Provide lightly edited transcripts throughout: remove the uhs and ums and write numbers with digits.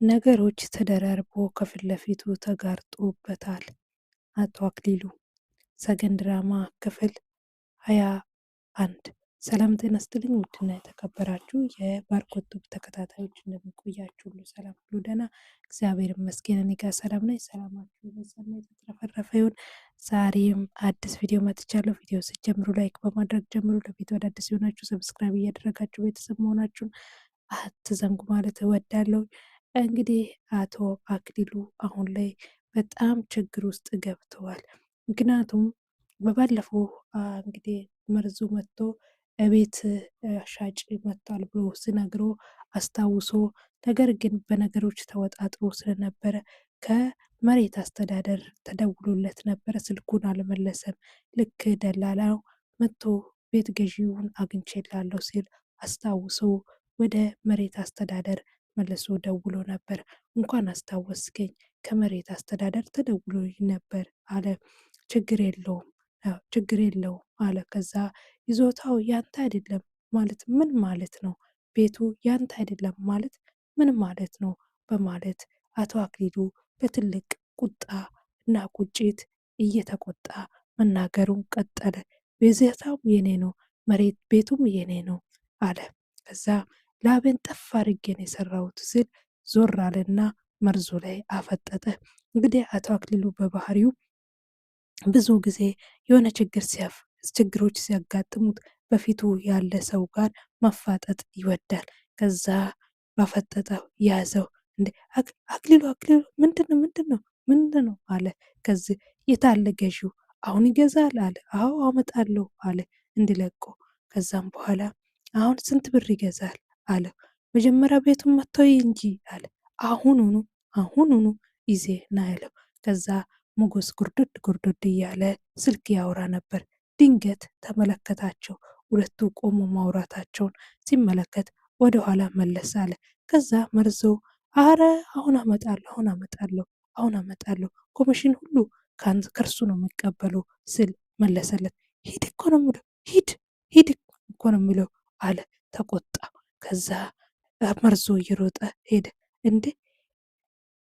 ነገሮች ተደራርቦ ከፊት ለፊቱ ተጋርጦበታል። አቶ አክሊሉ ሰገን ድራማ ክፍል 21። ሰላም ጤና ይስጥልኝ። ውድና የተከበራችሁ የባርኮት ቱብ ተከታታዮች እንደምንቆያችሁ ሁሉ ሰላም ሁሉ ደህና፣ እግዚአብሔር ይመስገን እኔ ጋር ሰላም ነኝ። ሰላማችሁ በሰማ የተትረፈረፈ ይሁን። ዛሬም አዲስ ቪዲዮ መጥቻለሁ። ቪዲዮ ስትጀምሩ ላይክ በማድረግ ጀምሩ። ለቤቱ አዳዲስ የሆናችሁ ሰብስክራይብ እያደረጋችሁ ቤተሰብ መሆናችሁን አትዘንጉ ማለት እወዳለሁ። እንግዲህ አቶ አክሊሉ አሁን ላይ በጣም ችግር ውስጥ ገብተዋል። ምክንያቱም በባለፈው እንግዲህ መርዙ መጥቶ እቤት ሻጭ መጥቷል ብሎ ሲነግሮ አስታውሶ፣ ነገር ግን በነገሮች ተወጣጥሮ ስለነበረ ከመሬት አስተዳደር ተደውሎለት ነበረ። ስልኩን አልመለሰም። ልክ ደላላው መጥቶ ቤት ገዢውን አግኝቼላለሁ ሲል አስታውሶ ወደ መሬት አስተዳደር መልሶ ደውሎ ነበር። እንኳን አስታወስከኝ፣ ከመሬት አስተዳደር ተደውሎ ነበር አለ። ችግር የለውም ችግር የለውም አለ። ከዛ ይዞታው ያንተ አይደለም ማለት ምን ማለት ነው? ቤቱ ያንተ አይደለም ማለት ምን ማለት ነው? በማለት አቶ አክሊሉ በትልቅ ቁጣ እና ቁጭት እየተቆጣ መናገሩን ቀጠለ። ቤዛታውም የኔ ነው፣ መሬት ቤቱም የኔ ነው አለ። ከዛ ላቤን ጠፍ አድርጌን የሰራሁት ሲል ዞር አለና መርዞ ላይ አፈጠጠ። እንግዲህ አቶ አክሊሉ በባህሪው ብዙ ጊዜ የሆነ ችግሮች ሲያጋጥሙት በፊቱ ያለ ሰው ጋር ማፋጠጥ ይወዳል። ከዛ ባፈጠጠው ያዘው። እንዴ አክሊሉ ምንድን ነው አለ። ከዚህ የታለ ገዢው? አሁን ይገዛል አለ። አዎ አመጣለሁ አለ እንዲለቆ። ከዛም በኋላ አሁን ስንት ብር ይገዛል አለ። መጀመሪያ ቤቱን መጥተው እንጂ አለ። አሁኑኑ ይዜ ና ያለው። ከዛ ሞገስ ጉርድድ እያለ ስልክ ያወራ ነበር። ድንገት ተመለከታቸው። ሁለቱ ቆሞ ማውራታቸውን ሲመለከት ወደኋላ መለስ አለ። ከዛ መርዞ አረ አሁን አመጣለሁ ኮሚሽን ሁሉ ከእርሱ ነው የሚቀበለው ስል መለሰለት። ሂድ እኮ ነው የሚለው ሂድ እኮ ነው የሚለው አለ። ተቆጣ። ከዛ መርዞ እየሮጠ ሄደ። እንዴ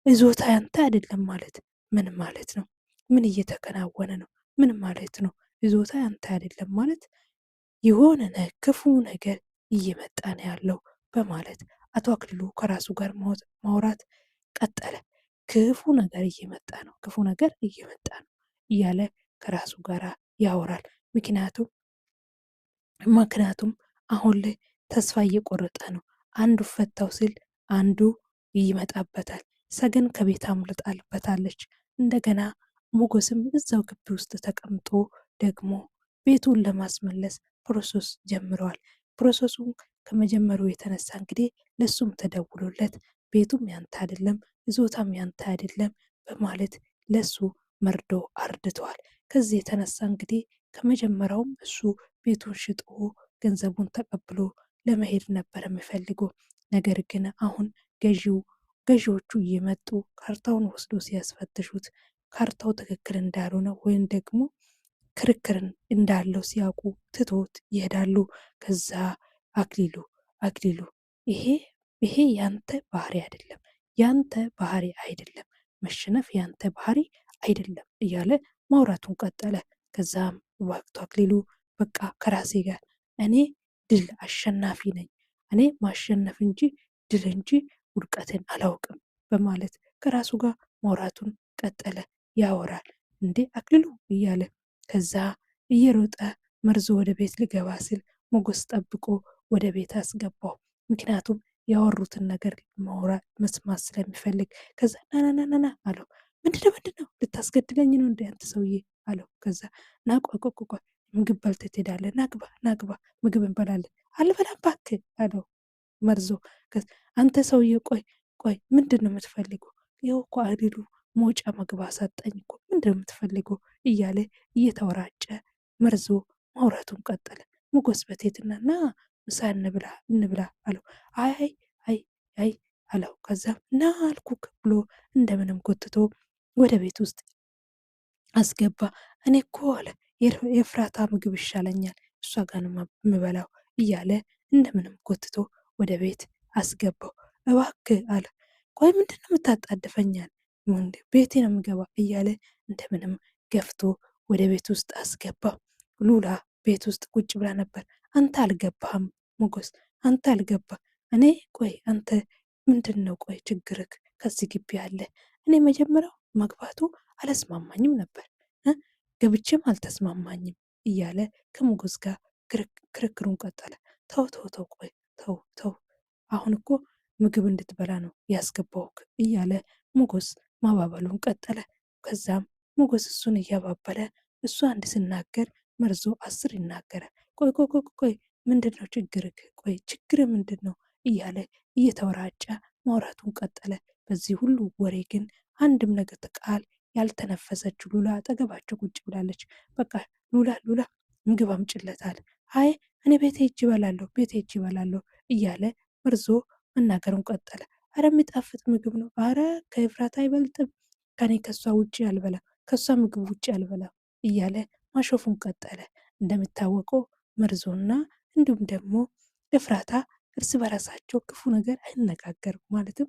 ይዞታ ያንተ አይደለም ማለት ምን ማለት ነው? ምን እየተከናወነ ነው? ምን ማለት ነው? ይዞታ ያንተ አይደለም ማለት የሆነ ክፉ ነገር እየመጣ ነው ያለው በማለት አቶ አክሊሉ ከራሱ ጋር ማውራት ቀጠለ። ክፉ ነገር እየመጣ ነው እያለ ከራሱ ጋር ያወራል። ምክንያቱም አሁን ላይ ተስፋ እየቆረጠ ነው። አንዱ ፈታው ሲል አንዱ ይመጣበታል። ሰገን ከቤት አምልጣልበታለች። እንደገና ሞገስም እዛው ግቢ ውስጥ ተቀምጦ ደግሞ ቤቱን ለማስመለስ ፕሮሰስ ጀምረዋል። ፕሮሰሱን ከመጀመሩ የተነሳ እንግዲህ ለሱም ተደውሎለት ቤቱም ያንተ አይደለም ይዞታም ያንተ አይደለም በማለት ለሱ መርዶ አርድተዋል። ከዚህ የተነሳ እንግዲህ ከመጀመሪያውም እሱ ቤቱን ሽጦ ገንዘቡን ተቀብሎ ለመሄድ ነበር የሚፈልገው። ነገር ግን አሁን ገዢዎቹ እየመጡ ካርታውን ወስዶ ሲያስፈትሹት ካርታው ትክክል እንዳልሆነ ወይም ደግሞ ክርክርን እንዳለው ሲያውቁ ትቶት ይሄዳሉ። ከዛ አክሊሉ ይሄ ያንተ ባህሪ አይደለም፣ መሸነፍ ያንተ ባህሪ አይደለም እያለ ማውራቱን ቀጠለ። ከዛም ወቅቱ አክሊሉ በቃ ከራሴ ጋር እኔ ድል አሸናፊ ነኝ፣ እኔ ማሸነፍ እንጂ ድል እንጂ ውድቀትን አላውቅም በማለት ከራሱ ጋር ማውራቱን ቀጠለ። ያወራል። እንዴ አክሊሉ እያለ ከዛ እየሮጠ መርዞ ወደ ቤት ሊገባ ሲል ሞገስ ጠብቆ ወደ ቤት አስገባው። ምክንያቱም ያወሩትን ነገር ማውራት መስማት ስለሚፈልግ። ከዛ ናናናና አለው። ምንድነው ልታስገድለኝ ነው እንደ አንተ ሰውዬ አለው። ከዛ ቆይ ምግብ በልተህ ትሄዳለህ፣ ናግባ ምግብ እንበላለን። አልበላም እባክህ አለው መርዞ። አንተ ሰውዬ ቆይ ምንድን ነው የምትፈልገው? ይኸው እኮ አክሊሉ መውጫ መግባ ሰጠኝ እኮ ምንድን ነው የምትፈልገው እያለ እየተወራጨ መርዞ ማውራቱን ቀጠለ። ሞገስ በቴትና ና ምሳ እንብላ አለው። አይ አለው። ከዛ ና አልኩክ ብሎ እንደምንም ጎትቶ ወደ ቤት ውስጥ አስገባ። እኔ እኮ አለ የፍራታ ምግብ ይሻለኛል እሷ ጋር ነው የምበላው እያለ እንደምንም ጎትቶ ወደ ቤት አስገባው። እባክህ አለ ቆይ ምንድን ነው የምታጣድፈኛል? ቤቴ ነው የምገባ እያለ እንደምንም ገፍቶ ወደ ቤት ውስጥ አስገባ። ሉላ ቤት ውስጥ ቁጭ ብላ ነበር። አንተ አልገባህም ሞገስ፣ አንተ አልገባ እኔ ቆይ አንተ ምንድን ነው ቆይ ችግርክ ከዚህ ግቢ አለ? እኔ መጀመሪያው መግባቱ አላስማማኝም ነበር ገብቼም አልተስማማኝም እያለ ከሞገስ ጋር ክርክሩን ቀጠለ። ተው ተው ተው ቆይ ተው ተው፣ አሁን እኮ ምግብ እንድትበላ ነው ያስገባውክ እያለ ሞገስ ማባበሉን ቀጠለ። ከዛም ሞገስ እሱን እያባበለ እሱ አንድ ስናገር መርዞ 10 ይናገራል። ቆይ ቆይ ቆይ ቆይ ምንድን ነው ችግርክ? ቆይ ችግር ምንድን ነው እያለ እየተወራጨ ማውራቱን ቀጠለ። በዚህ ሁሉ ወሬ ግን አንድም ነገር ቃል ያልተነፈሰችው ሉላ አጠገባቸው ቁጭ ብላለች። በቃ ሉላ ሉላ ምግብ አምጭለታል። አይ እኔ ቤቴ ሂጅ እበላለሁ፣ ቤቴ ሂጅ እበላለሁ እያለ መርዞ መናገሩን ቀጠለ። አረ የሚጣፍጥ ምግብ ነው፣ አረ ከኤፍራታ አይበልጥም፣ ከኔ ከሷ ውጭ አልበላ፣ ከሷ ምግብ ውጭ አልበላ እያለ ማሾፉን ቀጠለ። እንደሚታወቀው መርዞና እንዲሁም ደግሞ ኤፍራታ እርስ በራሳቸው ክፉ ነገር አይነጋገርም። ማለትም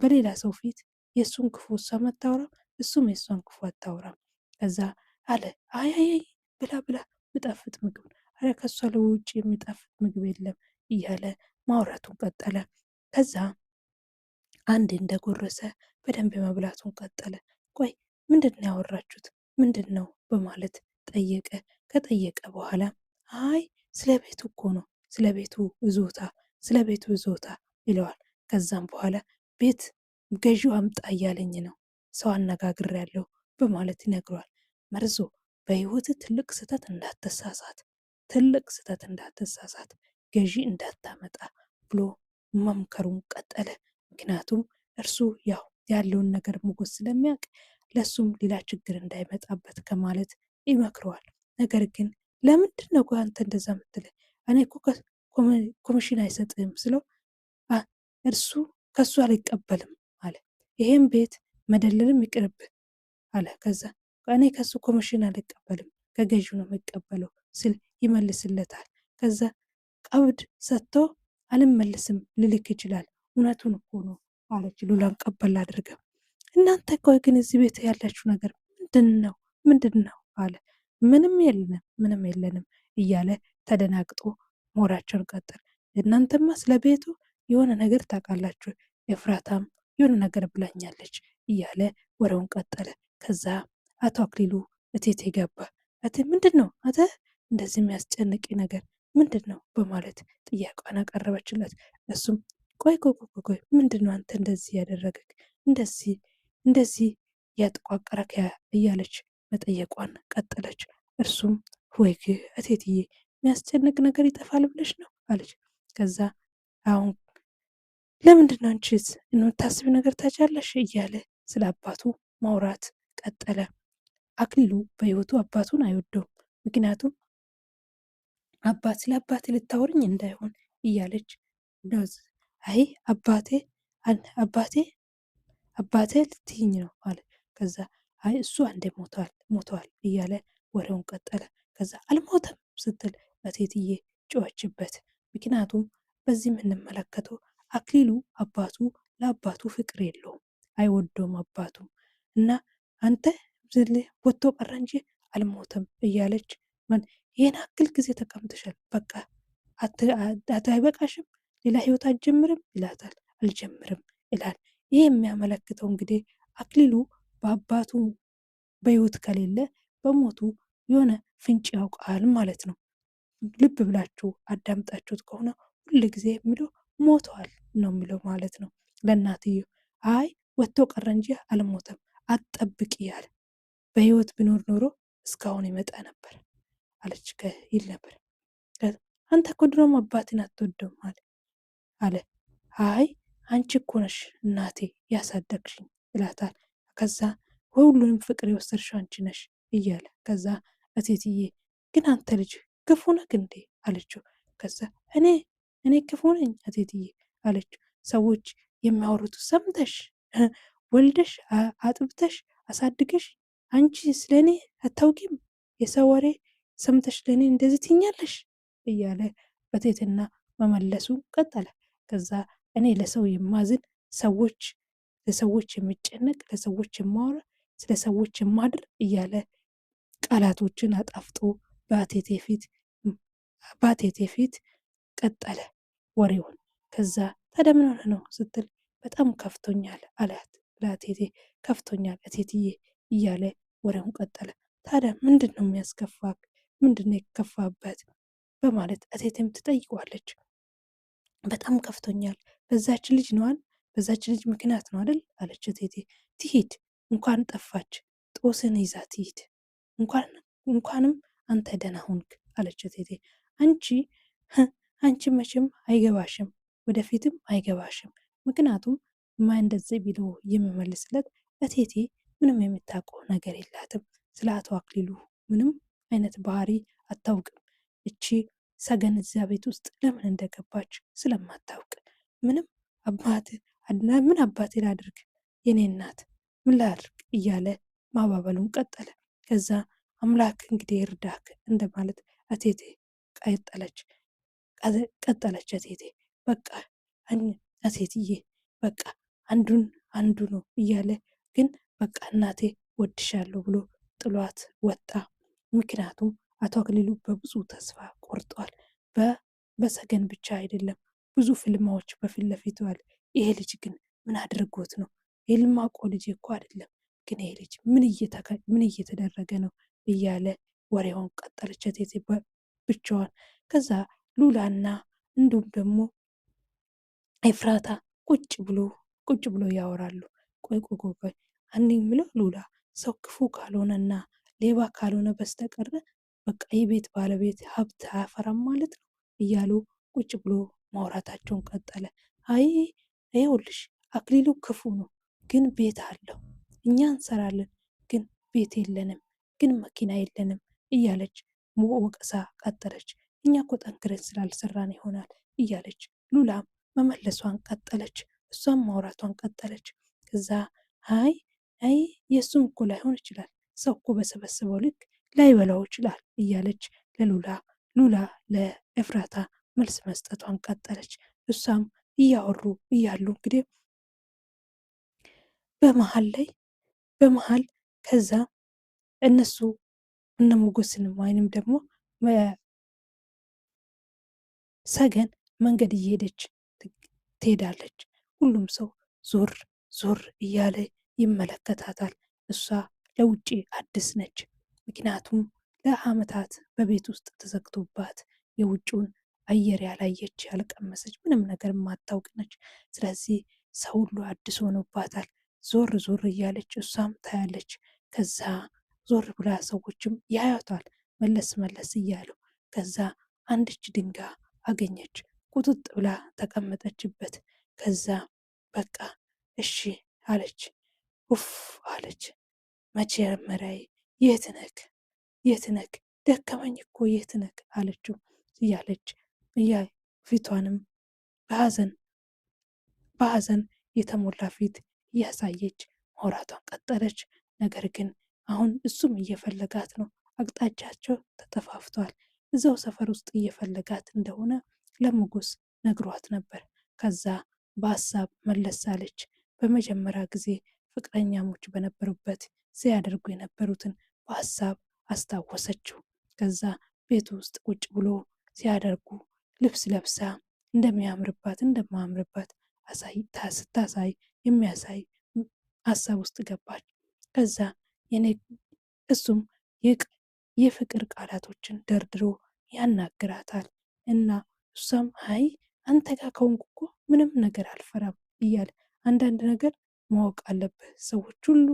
በሌላ ሰው ፊት የእሱን ክፉ እሷ አታውራም፣ እሱም የእሷን ክፉ አታውራም። ከዛ አለ አይ አይ ብላ ብላ የሚጣፍጥ ምግብ ነው፣ አረ ከሷ ለውጭ የሚጣፍጥ ምግብ የለም እያለ ማውራቱን ቀጠለ። ከዛ አንድ እንደጎረሰ በደንብ መብላቱን ቀጠለ። ቆይ ምንድን ነው ያወራችሁት ምንድን ነው በማለት ጠየቀ። ከጠየቀ በኋላ አይ ስለ ቤቱ እኮ ነው፣ ስለ ቤቱ ይዞታ፣ ስለ ቤቱ ይዞታ ይለዋል። ከዛም በኋላ ቤት ገዢው አምጣ እያለኝ ነው፣ ሰው አነጋግሬያለሁ በማለት ይነግረዋል። መርዞ በህይወት ትልቅ ስህተት እንዳትሳሳት፣ ትልቅ ስህተት እንዳትሳሳት፣ ገዢ እንዳታመጣ ብሎ መምከሩን ቀጠለ። ምክንያቱም እርሱ ያው ያለውን ነገር ሞገስ ስለሚያውቅ ለሱም ሌላ ችግር እንዳይመጣበት ከማለት ይመክረዋል። ነገር ግን ለምንድን ነው አንተ እንደዛ ምትለኝ? እኔ እኮ ኮሚሽን አይሰጥም ስለው እርሱ ከሱ አልቀበልም አለ። ይሄን ቤት መደለልም ይቅርብ አለ። ከዛ እኔ ከሱ ኮሚሽን አልቀበልም ከገዢው ነው የሚቀበለው ስል ይመልስለታል። ከዛ ቀብድ ሰጥቶ አልመልስም ልልክ ይችላል፣ እውነቱን እኮ ነው አለች ሉላን ቀበል አድርገ። እናንተ ቆይ ግን እዚህ ቤት ያላችሁ ነገር ምንድን ነው አለ። ምንም የለንም ምንም የለንም እያለ ተደናግጦ ሞራቸውን ቀጠል። እናንተማ ስለ ቤቱ የሆነ ነገር ታውቃላችሁ፣ ኤፍራታም የሆነ ነገር ብላኛለች እያለ ወሬውን ቀጠለ። ከዛ አቶ አክሊሉ እቴቴ ገባ። እቴ ምንድን ነው አተ እንደዚህ የሚያስጨንቅ ነገር ምንድን ነው በማለት ጥያቄዋን አቀረበችለት። እሱም ቆይ ቆይ ቆይ ቆይ ምንድን ነው አንተ እንደዚህ ያደረገክ እንደዚህ ያጠቋቀረክ እያለች መጠየቋን ቀጠለች። እርሱም ወይ እቴትዬ የሚያስጨንቅ ነገር ይጠፋል ብለሽ ነው አለች። ከዛ አሁን ለምንድን ነው አንቺስ የምታስቢ ነገር ታጫለሽ እያለ ስለ አባቱ ማውራት ቀጠለ። አክሊሉ በህይወቱ አባቱን አይወደውም። ምክንያቱም አባት ስለ አባቴ ልታወርኝ እንዳይሆን እያለች አይ አባቴ ልትይኝ ነው አለ። ከዛ አይ እሱ አንዴ ሞቷል እያለ ወሬውን ቀጠለ። ከዛ አልሞተም ስትል እቴትዬ ጮኸችበት። ምክንያቱም በዚህ የምንመለከተው አክሊሉ አባቱ ለአባቱ ፍቅር የለውም፣ አይወደውም አባቱ እና አንተ ወጥቶ ቀረ እንጂ አልሞተም እያለች ይህን አክል ጊዜ ተቀምጥሻል፣ በቃ አይበቃሽም? ሌላ ህይወት አትጀምርም ይላታል። አልጀምርም ይላል። ይህ የሚያመለክተው እንግዲህ አክሊሉ በአባቱ በህይወት ከሌለ በሞቱ የሆነ ፍንጭ ያውቃል ማለት ነው። ልብ ብላችሁ አዳምጣችሁት ከሆነ ሁል ጊዜ የሚለው ሞተዋል ነው የሚለው ማለት ነው ለእናትየው። አይ ወጥቶ ቀረ እንጂ አልሞተም አትጠብቂ ያለ፣ በህይወት ቢኖር ኖሮ እስካሁን ይመጣ ነበር አለች ይል ነበር። አንተ እኮ ድሮም አባትን አትወደውም አለ። አይ አንቺ እኮ ነሽ እናቴ ያሳደግሽኝ ይላታል። ከዛ ሁሉንም ፍቅር የወሰድሽው አንቺ ነሽ እያለ ከዛ እቴትዬ ግን አንተ ልጅ ክፉ ነህ እንዴ አለችው። ከዛ እኔ ክፉ ነኝ እቴትዬ አለችው። ሰዎች የሚያወሩት ሰምተሽ ወልደሽ አጥብተሽ አሳድገሽ አንቺ ስለኔ አታውቂም? የሰው ወሬ ሰምተሽ ለእኔ እንደዚህ ትኛለሽ እያለ በትህትና መመለሱ ቀጠለ። ከዛ እኔ ለሰው የማዝን ሰዎች ለሰዎች የሚጨነቅ ለሰዎች የማወራ ስለ ሰዎች የማድር እያለ ቃላቶችን አጣፍጦ በአቴቴ ፊት ቀጠለ ወሬውን። ከዛ ታዲያ ምን ሆነ ነው ስትል በጣም ከፍቶኛል አላት ለአቴቴ። ከፍቶኛል እቴትዬ እያለ ወሬውን ቀጠለ። ታዲያ ምንድን ነው የሚያስከፋክ? ምንድን ነው የከፋበት? በማለት እቴቴም ትጠይቀዋለች። በጣም ከፍቶኛል በዛች ልጅ ነዋል በዛች ልጅ ምክንያት ነው አይደል አለች እቴቴ። ትሂድ እንኳን ጠፋች ጦስን ይዛ ትሂድ እንኳንም አንተ ደህና ሆንክ አለች እቴቴ። አንቺ መቼም አይገባሽም ወደፊትም አይገባሽም። ምክንያቱም ማ እንደዚህ ቢሎ የምመልስለት እቴቴ ምንም የምታውቀው ነገር የላትም ስለ አቶ አክሊሉ ምንም አይነት ባህሪ አታውቅም። እቺ ሰገን እዚያ ቤት ውስጥ ለምን እንደገባች ስለማታውቅ ምንም ምን አባቴ ላድርግ የኔ እናት ምን ላድርግ እያለ ማባበሉን ቀጠለ። ከዛ አምላክ እንግዲህ እርዳክ እንደማለት እቴቴ ቀጠለች። እቴቴ በቃ እቴትዬ በቃ አንዱ ነው እያለ ግን በቃ እናቴ ወድሻለሁ ብሎ ጥሏት ወጣ። ምክንያቱም አቶ አክሊሉ በብዙ ተስፋ ቆርጧል። በሰገን ብቻ አይደለም ብዙ ፍልማዎች በፊት ለፊቱ አለ። ይሄ ልጅ ግን ምን አድርጎት ነው? የልማቆ ልጅ እኮ አይደለም ግን ይሄ ልጅ ምን እየተደረገ ነው እያለ ወሬውን ቀጠለች እቴቴ ብቻዋን። ከዛ ሉላና እንዲሁም ደግሞ ኤፍራታ ቁጭ ብሎ ያወራሉ። ቆይ እኔ የምለው ሉላ ሰው ክፉ ካልሆነና ሌባ ካልሆነ በስተቀረ በቃ የቤት ባለቤት ሀብት አያፈራም ማለት ነው እያሉ ቁጭ ብሎ ማውራታቸውን ቀጠለ። አይ ይኸውልሽ አክሊሉ ክፉ ነው ግን ቤት አለው፣ እኛ እንሰራለን ግን ቤት የለንም፣ ግን መኪና የለንም እያለች ወቀሳ ቀጠለች። እኛ እኮ ጠንክረን ስላልሰራን ይሆናል እያለች ሉላም መመለሷን ቀጠለች። እሷም ማውራቷን ቀጠለች። ከዛ አይ የእሱም እኮ ላይሆን ይችላል፣ ሰው እኮ በሰበሰበው ልክ ላይበላው ይችላል እያለች ሉላ ለኤፍራታ መልስ መስጠቷን ቀጠለች። እሷም እያወሩ እያሉ እንግዲህ በመሀል ከዛ እነሱ እነ ሞገስንም ወይንም ደግሞ ሰገን መንገድ እየሄደች ትሄዳለች። ሁሉም ሰው ዞር ዞር እያለ ይመለከታታል። እሷ ለውጭ አዲስ ነች። ምክንያቱም ለአመታት በቤት ውስጥ ተዘግቶባት የውጭውን አየር ያላየች ያልቀመሰች ምንም ነገር የማታውቅ ነች። ስለዚህ ሰው ሁሉ አዲስ ሆኖባታል። ዞር ዞር እያለች እሷም ታያለች። ከዛ ዞር ብላ ሰዎችም ያያቷል መለስ መለስ እያሉ። ከዛ አንድች ድንጋይ አገኘች፣ ቁጥጥ ብላ ተቀመጠችበት። ከዛ በቃ እሺ አለች፣ ኡፍ አለች። መጀመሪያዬ የት ነክ ደከመኝ እኮ የት ነክ አለችው እያለች ፊቷንም በሀዘን የተሞላ ፊት እያሳየች ማውራቷን ቀጠለች። ነገር ግን አሁን እሱም እየፈለጋት ነው። አቅጣጫቸው ተጠፋፍቷል። እዛው ሰፈር ውስጥ እየፈለጋት እንደሆነ ለሞገስ ነግሯት ነበር። ከዛ በሀሳብ መለስ አለች። በመጀመሪያ ጊዜ ፍቅረኛሞች በነበሩበት ሲያደርጉ የነበሩትን በሀሳብ አስታወሰችው። ከዛ ቤት ውስጥ ቁጭ ብሎ ሲያደርጉ ልብስ ለብሳ እንደማያምርባት ስታሳይ የሚያሳይ ሀሳብ ውስጥ ገባች። ከዛ እሱም የፍቅር ቃላቶችን ደርድሮ ያናግራታል እና እሷም አይ አንተ ጋር ከሆንኩ እኮ ምንም ነገር አልፈራም እያለ አንዳንድ ነገር ማወቅ አለብህ፣ ሰዎች ሁሉ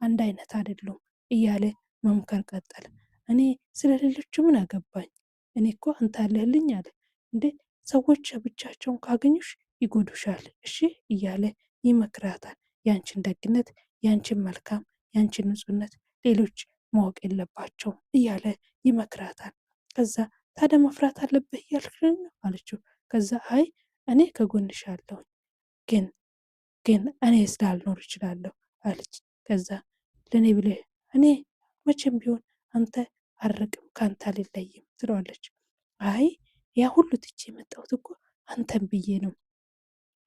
አንድ አይነት አይደሉም እያለ መምከር ቀጠለ። እኔ ስለ ሌሎቹ ምን አገባኝ፣ እኔ እኮ አንተ አለህልኝ አለ። እንዴ ሰዎች ብቻቸውን ካገኙሽ ይጎዱሻል እሺ እያለ ይመክራታል። ያንቺን ደግነት፣ ያንቺን መልካም፣ ያንቺን ንጹህነት ሌሎች ማወቅ የለባቸውም እያለ ይመክራታል። ከዛ ታዲያ መፍራት አለብህ እያልሽ ነው አለችው። ከዛ አይ እኔ ከጎንሽ አለሁኝ ግን እኔ ስላልኖር እችላለሁ አለች። ከዛ ለእኔ ብለህ እኔ መቼም ቢሆን አንተ አርቅም ከአንተ አልለይም ትለዋለች። አይ ያ ሁሉ ትቼ የመጣሁት እኮ አንተን ብዬ ነው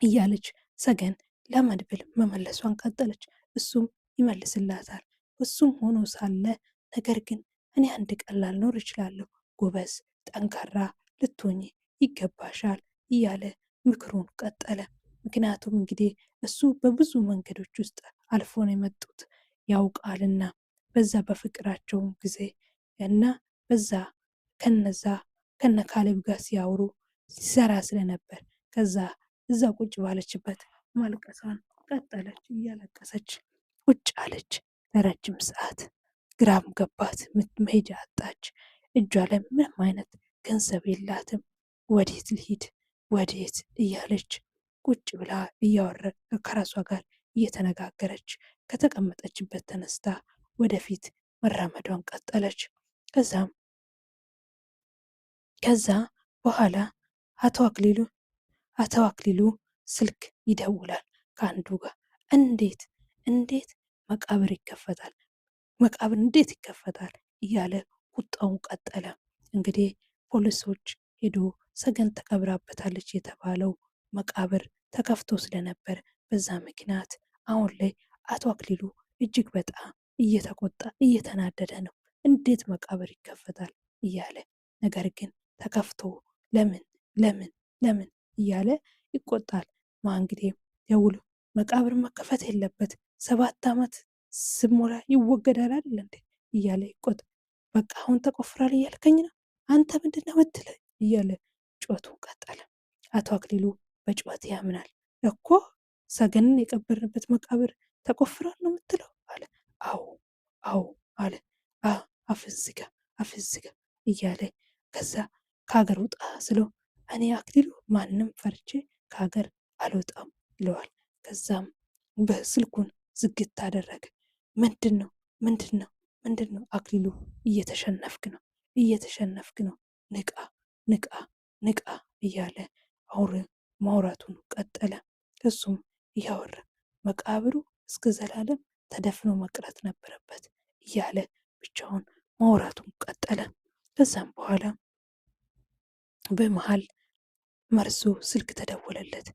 እያለች ሰገን ለመድብል መመለሷን ቀጠለች። እሱም ይመልስላታል። እሱም ሆኖ ሳለ ነገር ግን እኔ አንድ ቀን ላልኖር እችላለሁ፣ ጎበዝ ጠንካራ ልትሆኚ ይገባሻል እያለ ምክሩን ቀጠለ። ምክንያቱም እንግዲህ እሱ በብዙ መንገዶች ውስጥ አልፎ ነው የመጡት ያውቃልና በዛ በፍቅራቸው ጊዜ እና በዛ ከነዛ ከነ ካሌብ ጋር ሲያወሩ ሲሰራ ስለነበር ከዛ እዛ ቁጭ ባለችበት ማልቀሷን ቀጠለች። እያለቀሰች ቁጭ አለች ለረጅም ሰዓት። ግራም ገባት፣ መሄጃ አጣች። እጇ ላይ ምንም አይነት ገንዘብ የላትም። ወዴት ልሂድ ወዴት እያለች ቁጭ ብላ እያወረድ ከራሷ ጋር እየተነጋገረች ከተቀመጠችበት ተነስታ ወደፊት መራመዷን ቀጠለች። ከዛ በኋላ አቶ አክሊሉ ስልክ ይደውላል ከአንዱ ጋር። እንዴት እንዴት መቃብር ይከፈታል? መቃብር እንዴት ይከፈታል እያለ ቁጣውን ቀጠለ። እንግዲህ ፖሊሶች ሄዶ ሰገን ተቀብራበታለች የተባለው መቃብር ተከፍቶ ስለነበር በዛ ምክንያት አሁን ላይ አቶ አክሊሉ እጅግ በጣም እየተቆጣ እየተናደደ ነው። እንዴት መቃብር ይከፈታል እያለ ነገር ግን ተከፍቶ ለምን ለምን ለምን እያለ ይቆጣል። እንግዲህ ደውሎ መቃብር መከፈት የለበት 7 ዓመት ስሞላ ይወገዳል አይደል እንዴ እያለ ይቆጥ። በቃ አሁን ተቆፍሯል እያልከኝ ነው አንተ ምንድን ነው የምትለኝ እያለ ጩኸቱን ቀጠለ። አቶ አክሊሉ በጩኸት ያምናል እኮ ሰገንን የቀበርንበት መቃብር ተቆፍሯል ነው የምትለው አለ። አዎ አዎ አለ። አፍዝጋ አፍዝጋ እያለ ከዛ ከሀገር ውጣ ስለው እኔ አክሊሉ ማንም ፈርቼ ከሀገር አልወጣም ይለዋል። ከዛም በስልኩን ዝግት አደረገ። ምንድን ነው ምንድን ነው ምንድን ነው አክሊሉ እየተሸነፍክ ነው እየተሸነፍክ ነው፣ ንቃ ንቃ ንቃ እያለ ማውራቱን ቀጠለ። እሱም እያወራ መቃብሩ እስከ ዘላለም ተደፍኖ መቅረት ነበረበት እያለ ብቻውን ማውራቱን ቀጠለ። ከዛም በኋላ በመሃል መርሶ ስልክ ተደወለለት።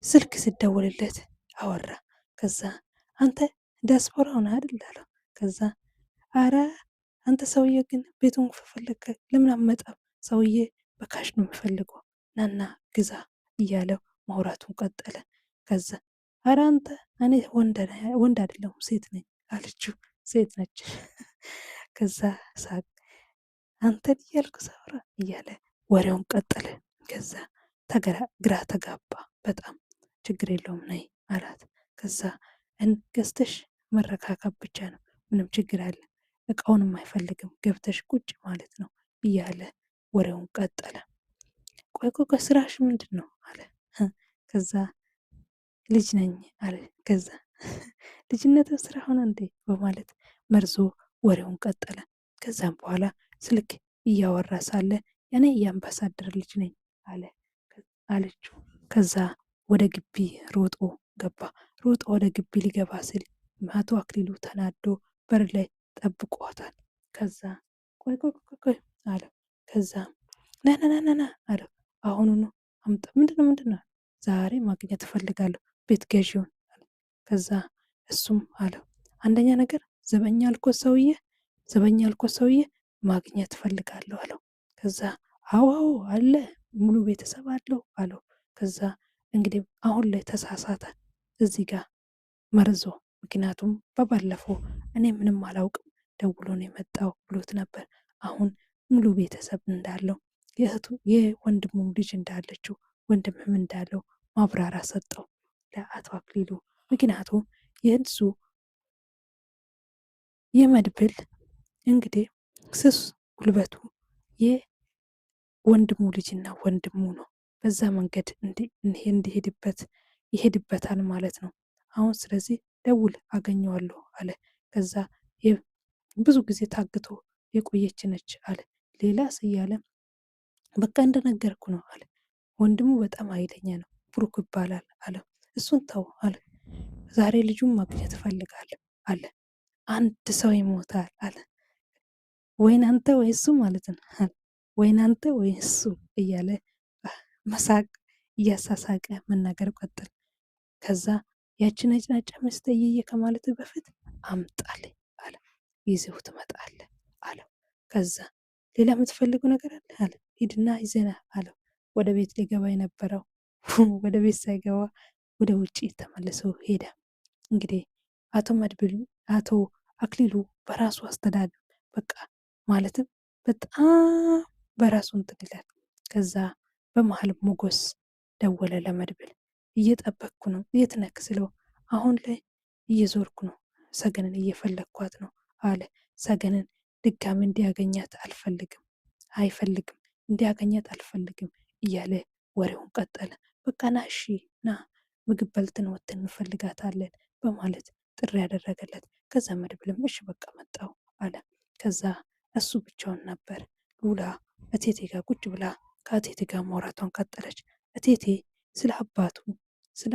ስልክ ስደወልለት አወራ። ከዛ አንተ ዲያስፖራ ሆነህ አይደል አለው። ከዛ አረ አንተ ሰውዬ ግን ቤቱን ከፈለግክ ለምን አትመጣም? ሰውዬ በካሽ ነው የምፈልገው ናና ግዛ እያለው ማውራቱን ቀጠለ። ከዛ አረ አንተ እኔ ወንድ አይደለሁም ሴት ነኝ አለችው። ሴት ነች። ከዛ ሳቅ አንተን እያልኩ ሳውራ እያለ ወሬውን ቀጠለ። ከዛ ግራ ተጋባ በጣም። ችግር የለውም ነይ አላት። ከዛ ገዝተሽ መረካከብ ብቻ ነው ምንም ችግር አለ፣ እቃውንም አይፈልግም ገብተሽ ቁጭ ማለት ነው እያለ ወሬውን ቀጠለ። ቆይ ቆይ ስራሽ ምንድን ነው አለ። ከዛ ልጅ ነኝ አለ። ከዛ ልጅነት ስራ ሆነ እንዴ በማለት መርዞ ወሬውን ቀጠለ። ከዛም በኋላ ስልክ እያወራ ሳለ እኔ የአምባሳደር ልጅ ነኝ አለችው። ከዛ ወደ ግቢ ሮጦ ገባ። ሮጦ ወደ ግቢ ሊገባ ስል አቶ አክሊሉ ተናዶ በር ላይ ጠብቋታል። ከዛ ቆይ ቆይ ቆይ አለ። ከዛ ናናናናና አለ። አሁኑኑ አምጣ። ምንድነው ዛሬ ማግኘት እፈልጋለሁ ቤት ገዢውን። ከዛ እሱም አለው አንደኛ ነገር ዘበኛ አልኮት ሰውዬ ማግኘት እፈልጋለሁ አለው። ከዛ አዎ አለ ሙሉ ቤተሰብ አለው አለው። ከዛ እንግዲህ አሁን ላይ ተሳሳተ እዚህ ጋር መርዞ። ምክንያቱም በባለፈው እኔ ምንም አላውቅም ደውሎ ነው የመጣው ብሎት ነበር። አሁን ሙሉ ቤተሰብ እንዳለው የወንድሙም ልጅ እንዳለችው ወንድምም እንዳለው ማብራራ ሰጠው ለአቶ አክሊሉ። ምክንያቱም የእሱ የመድብል እንግዲህ ስስ ጉልበቱ የወንድሙ ልጅና ወንድሙ ነው። በዛ መንገድ እንዲሄድበት ይሄድበታል ማለት ነው። አሁን ስለዚህ ደውል አገኘዋለሁ አለ። ከዛ ብዙ ጊዜ ታግቶ የቆየች ነች አለ። ሌላስ እያለ በቃ እንደነገርኩ ነው አለ። ወንድሙ በጣም ኃይለኛ ነው ብሩክ ይባላል አለ። እሱን ተው አለ። ዛሬ ልጁን ማግኘት እፈልጋለሁ አለ። አንድ ሰው ይሞታል አለ። ወይን አንተ ወይ እሱ ማለት ነው። ወይን አንተ ወይ እሱ እያለ መሳቅ እያሳሳቀ መናገር ቀጠል። ከዛ ያችን ነጭናጫ ሚስት እየየ ከማለት በፊት አምጣልኝ አለ። ይዘው ትመጣለህ አለው። ከዛ ሌላ የምትፈልጉ ነገር አለ አለ። ሂድና ይዘና አለው። ወደ ቤት ሊገባ የነበረው ወደ ቤት ሳይገባ ወደ ውጭ ተመልሶ ሄደ። እንግዲህ አቶ አክሊሉ በራሱ አስተዳደር በቃ ማለትም በጣም በራሱ እንትን ይላል። ከዛ በመሀል ሞገስ ደወለ ለመድብል። እየጠበቅኩ ነው፣ የት ነክ ስለው አሁን ላይ እየዞርኩ ነው፣ ሰገንን እየፈለግኳት ነው አለ። ሰገንን ድጋሚ እንዲያገኛት አልፈልግም፣ አይፈልግም፣ እንዲያገኛት አልፈልግም እያለ ወሬውን ቀጠለ። በቃ ና እሺ ና ምግብ በልተን ወጥተን እንፈልጋታለን በማለት ጥሪ ያደረገለት። ከዛ መድብልም እሺ በቃ መጣው አለ። ከዛ እሱ ብቻውን ነበር። ሉላ እቴቴ ጋር ቁጭ ብላ ከእቴቴ ጋር ማውራቷን ቀጠለች። እቴቴ ስለ አባቱ ስለ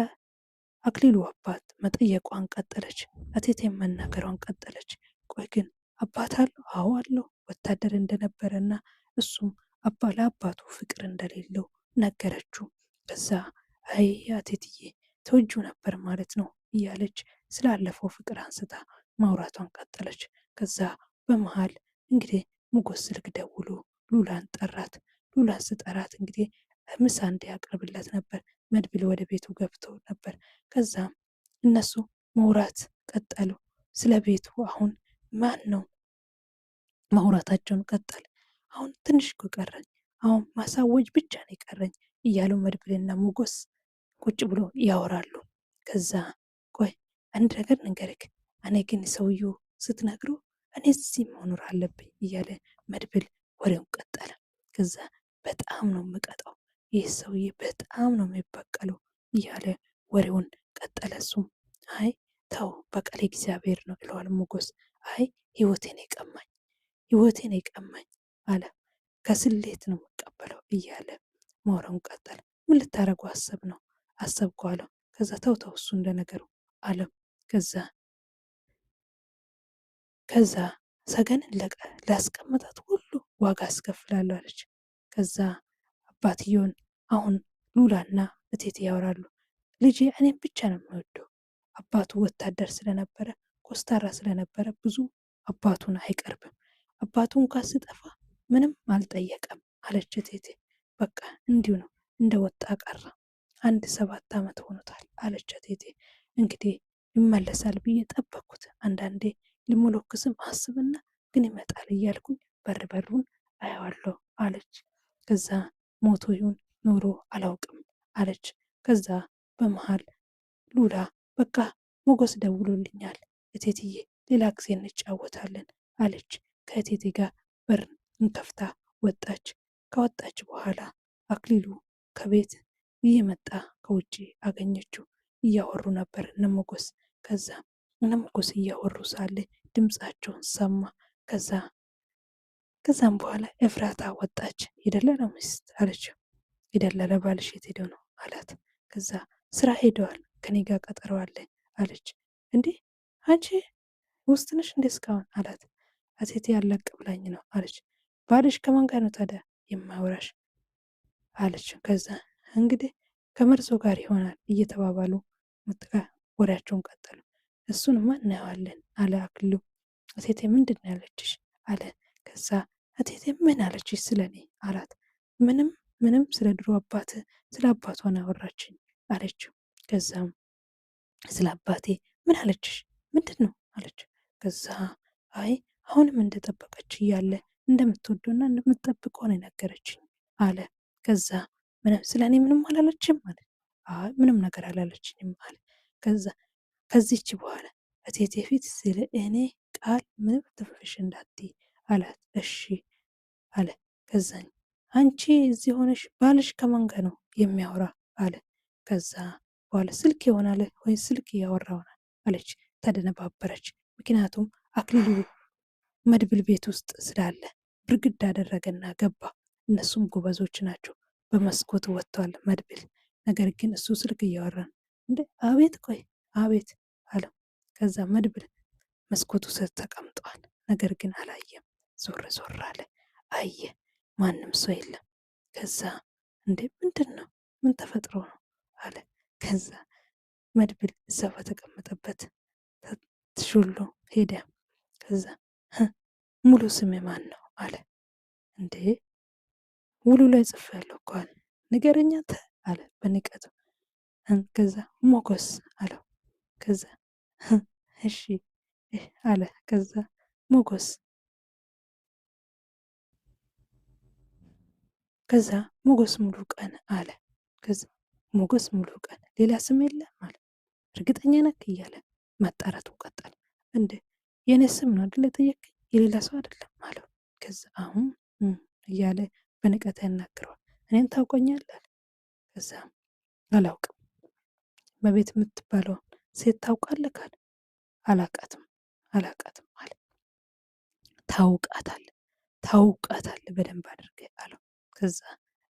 አክሊሉ አባት መጠየቋን ቀጠለች። እቴቴም መናገሯን ቀጠለች። ቆይ ግን አባት አለው? አዎ አለው፣ ወታደር እንደነበረና እሱም ለአባቱ ፍቅር እንደሌለው ነገረችው። ከዛ አይ እቴትዬ ተወጁ ነበር ማለት ነው እያለች ስላለፈው ፍቅር አንስታ ማውራቷን ቀጠለች። ከዛ በመሃል እንግዲህ ሞገስ ስልክ ደውሎ ሉላን ጠራት። ሉላን ስጠራት እንግዲህ ምሳ እንዲያቀርብለት ነበር። መድብል ወደ ቤቱ ገብቶ ነበር። ከዛም እነሱ ማውራት ቀጠሉ። ስለ ቤቱ አሁን ማን ነው ማውራታቸውን ቀጠል። አሁን ትንሽ እኮ ቀረኝ፣ አሁን ማሳወጅ ብቻ ነው የቀረኝ እያሉ መድብልና ሞገስ ቁጭ ብሎ ያወራሉ። ከዛ ቆይ አንድ ነገር ንገርክ፣ እኔ ግን ሰውየው ስትነግሩ እኔ እዚህ መኖር አለብኝ እያለ መድብል ወሬውን ቀጠለ። ከዛ በጣም ነው የምቀጣው፣ ይህ ሰውዬ በጣም ነው የሚበቀለው እያለ ወሬውን ቀጠለ። እሱም አይ ተው በቀል እግዚአብሔር ነው ይለዋል ሞገስ። አይ ህይወቴን የቀማኝ አለ። ከስሌት ነው የምቀበለው እያለ ማውራውን ቀጠለ። ምን ልታረጉ አሰብኩ አለው። ከዛ ተው እሱ እንደነገሩ አለም። ከዛ ሰገንን ላስቀመጣት ሁሉ ዋጋ አስከፍላለሁ አለች። ከዛ አባትየውን አሁን ሉላና እቴቴ ያወራሉ። ልጄ እኔም ብቻ ነው የምወደው፣ አባቱ ወታደር ስለነበረ ኮስታራ ስለነበረ ብዙ አባቱን አይቀርብም፣ አባቱ እንኳን ስጠፋ ምንም አልጠየቀም አለች እቴቴ። በቃ እንዲሁ ነው እንደ ወጣ ቀረ፣ 7 ዓመት ሆኖታል አለች እቴቴ። እንግዲህ ይመለሳል ብዬ ጠበቅኩት፣ አንዳንዴ ልሞለክስም አስብና ግን ይመጣል እያልኩኝ በሩን አየዋለሁ አለች። ከዛ ሞቶ ይሁን ኖሮ አላውቅም አለች። ከዛ በመሃል ሉላ በቃ ሞገስ ደውሎልኛል እቴትዬ ሌላ ጊዜ እንጫወታለን አለች። ከእቴቴ ጋር በር እንከፍታ ወጣች። ከወጣች በኋላ አክሊሉ ከቤት እየመጣ ከውጭ አገኘችው። እያወሩ ነበር እነ ሞገስ። ከዛ እነ ሞገስ እያወሩ ሳለ ድምፃቸውን ሰማ። ከዛም በኋላ ኤፍራታ ወጣች። የደለለ ሚስት አለችው። የደለለ ባልሽ የት ሄደው ነው አላት። ከዛ ስራ ሄደዋል፣ ከኔ ጋር ቀጠሮ አለ አለች። እንዴ አንቺ ውስጥ ነሽ እንዴ እስካሁን አላት። እቴቴ ያለቅ ብላኝ ነው አለች። ባልሽ ከማን ጋር ነው ታዲያ የማወራሽ አለች። ከዛ እንግዲህ ከመርዞ ጋር ይሆናል እየተባባሉ ወሬያቸውን ቀጠሉ። እሱንማ እናየዋለን አለ አክሊሉ። እቴቴ ምንድን ነው ያለችሽ አለ። ከዛ እቴቴ ምን አለችሽ ስለኔ አላት። ምንም ስለ ድሮ ስለ አባቷ ነው ያወራችኝ አለችው። ከዛም ስለ አባቴ ምን አለችሽ ምንድን ነው አለችው። ከዛ አይ አሁንም እንደጠበቀች እያለ እንደምትወደውና እንደምትጠብቀው ነው የነገረችኝ አለ። ከዛ ስለ እኔ ምንም አላለችም አለ። አይ ምንም ነገር አላለችኝም አለ። ከዛ ከዚች በኋላ እቴቴ ፊት ስለ እኔ ቃል ምንም ትንፍሽ እንዳትይ አላት። እሺ አለ። ከዛኝ አንቺ እዚህ ሆነሽ ባልሽ ከማን ጋር ነው የሚያወራ አለ። ከዛ በኋላ ስልክ ይሆናል ወይ ስልክ እያወራ ሆናል አለች። ተደነባበረች። ምክንያቱም አክሊሉ መድብል ቤት ውስጥ ስላለ ብርግድ አደረገና ገባ። እነሱም ጎበዞች ናቸው። በመስኮት ወጥቷል መድብል። ነገር ግን እሱ ስልክ እያወራን እንደ አቤት ቆይ አቤት አለው። ከዛ መድብል መስኮቱ ስር ተቀምጧል። ነገር ግን አላየም። ዞር አለ። አየ ማንም ሰው የለም። ከዛ እንዴ ምንድን ነው ምን ተፈጥሮ ነው አለ። ከዛ መድብል እዛ በተቀመጠበት ትሹሎ ሄደ። ከዛ ሙሉ ስሜ ማን ነው አለ። እንዴ ውሉ ላይ ጽፌያለሁ እኮ አለ። ንገረኝ አንተ አለ በንቀቱ። ከዛ ሞገስ አለው። ከዛ እሺ አለ። ከዛ ሞገስ ከዛ ሞገስ ሙሉ ቀን አለ። ከዛ ሞገስ ሙሉ ቀን ሌላ ስም የለም አለ። እርግጠኛ ነክ እያለ ማጣራቱ ቀጠለ። እንደ የኔ ስም ነው አይደል የጠየቀኝ የሌላ ሰው አይደለም አለው። ከዛ አሁን እያለ በንቀት ያናግረዋል። እኔን ታውቆኛለህ? ከዛ አላውቅም። መቤት የምትባለውን ሴት ታውቃለህ ካለ አላቃትም አለ። ታውቃታለህ በደንብ አድርገህ አለው። ከዛ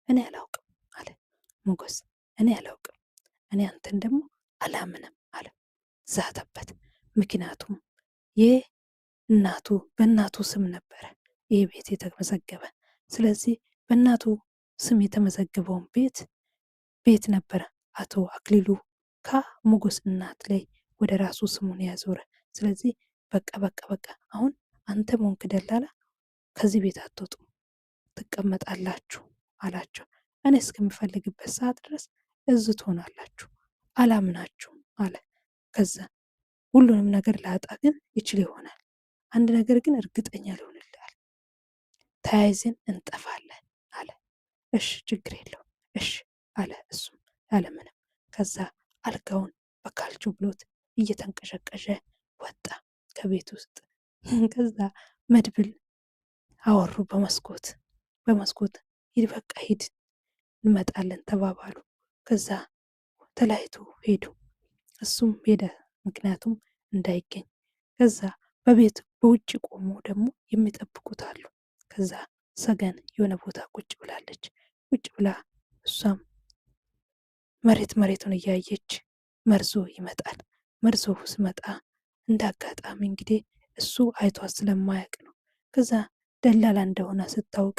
እኔ አላውቅም አለ ሞገስ። እኔ አላውቅም፣ እኔ አንተን ደግሞ አላምንም አለ። ዛተበት። ምክንያቱም በእናቱ ስም ነበረ ይህ ቤት የተመዘገበ። ስለዚህ በእናቱ ስም የተመዘገበውን ቤት ነበረ አቶ አክሊሉ ከሞገስ እናት ላይ ወደ ራሱ ስሙን ያዞረ። ስለዚህ በቃ አሁን አንተ ሞንክ ደላላ ከዚህ ቤት አትወጡም ትቀመጣላችሁ አላቸው። እኔ እስከምፈልግበት ሰዓት ድረስ እዝ ትሆናላችሁ፣ አላምናችሁም አለ። ከዛ ሁሉንም ነገር ላጣ ግን ይችል ይሆናል፣ አንድ ነገር ግን እርግጠኛ ልሆንልሃል፣ ተያይዘን እንጠፋለን አለ። እሺ ችግር የለውም እሺ አለ እሱም ያለምንም። ከዛ አልጋውን በካልቹ ብሎት እየተንቀሸቀሸ ወጣ ከቤት ውስጥ። ከዛ መድብል አወሩ በመስኮት ሂድ በቃ ሂድ እንመጣለን ተባባሉ። ከዛ ተለያይቶ ሄዱ። እሱም ሄደ ምክንያቱም እንዳይገኝ። ከዛ በውጭ ቆሞ ደግሞ የሚጠብቁት አሉ። ከዛ ሰገን የሆነ ቦታ ቁጭ ብላለች። ቁጭ ብላ እሷም መሬቱን እያየች መርዞ ይመጣል። መርዞ ስመጣ እንደ አጋጣሚ እንግዲህ እሱ አይቷት ስለማያውቅ ነው። ከዛ ደላላ እንደሆነ ስታውቅ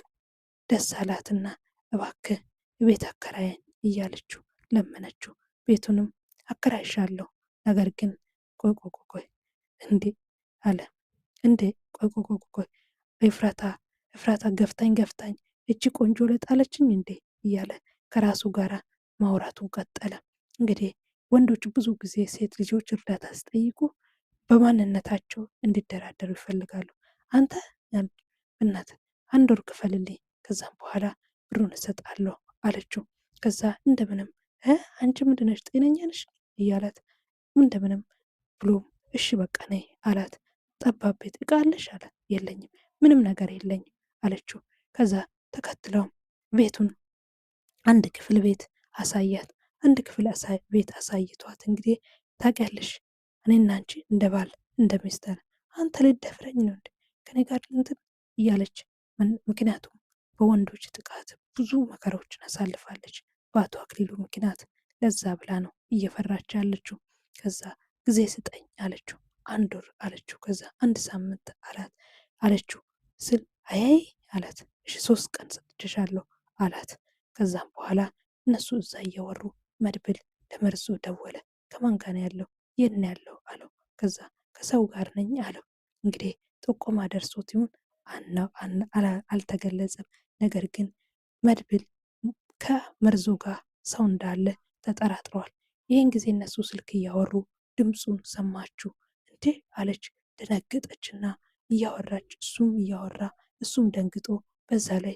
ደስ አላትና እባክህ ቤት አከራየን እያለችው ለመነችው። ቤቱንም አከራይሻለሁ፣ ነገር ግን ቆይ እንዴ አለ። እንዴ ቆይ ኤፍራታ ገፍታኝ እቺ ቆንጆ ለጣለችኝ እንዴ እያለ ከራሱ ጋራ ማውራቱን ቀጠለ። እንግዲህ ወንዶች ብዙ ጊዜ ሴት ልጆች እርዳታ ሲጠይቁ በማንነታቸው እንዲደራደሩ ይፈልጋሉ። አንተ እናት 1 ወር ክፈልልኝ ከዛም በኋላ ብሩን እሰጣለሁ አለችው። ከዛ እንደምንም አንቺ ምንድነሽ ጤነኛ ነሽ እያላት እንደምንም ብሎ እሺ በቃ ነይ አላት። ጠባብ ቤት እቃ አለሽ አለ። የለኝም፣ ምንም ነገር የለኝም አለችው። ከዛ ተከትለው ቤቱን አንድ ክፍል ቤት አሳያት። አንድ ክፍል ቤት አሳይቷት እንግዲህ ታውቂያለሽ እኔና አንቺ እንደ ባል እንደ ሚስት አለ። አንተ ልትደፍረኝ ነው እንዴ ከኔ ጋር እንትን እያለች ምክንያቱም በወንዶች ጥቃት ብዙ መከራዎችን አሳልፋለች በአቶ አክሊሉ ምክንያት። ለዛ ብላ ነው እየፈራች ያለችው። ከዛ ጊዜ ስጠኝ አለችው። 1 ወር አለችው። ከዛ 1 ሳምንት አለችው ስል አያይ አላት። እሺ 3 ቀን ሰጥቼሻለሁ አላት። ከዛም በኋላ እነሱ እዛ እያወሩ መድብል ለመርዞ ደወለ። ከማን ጋር ነው ያለው? የት ነው ያለው አለው። ከዛ ከሰው ጋር ነኝ አለው። እንግዲህ ጥቆማ ደርሶት ይሁን አልተገለጸም። ነገር ግን መድብል ከመርዞ ጋር ሰው እንዳለ ተጠራጥረዋል። ይህን ጊዜ እነሱ ስልክ እያወሩ ድምፁን ሰማችሁ። እንዴ አለች። ደነገጠችና እያወራች እሱም እያወራ እሱም ደንግጦ በዛ ላይ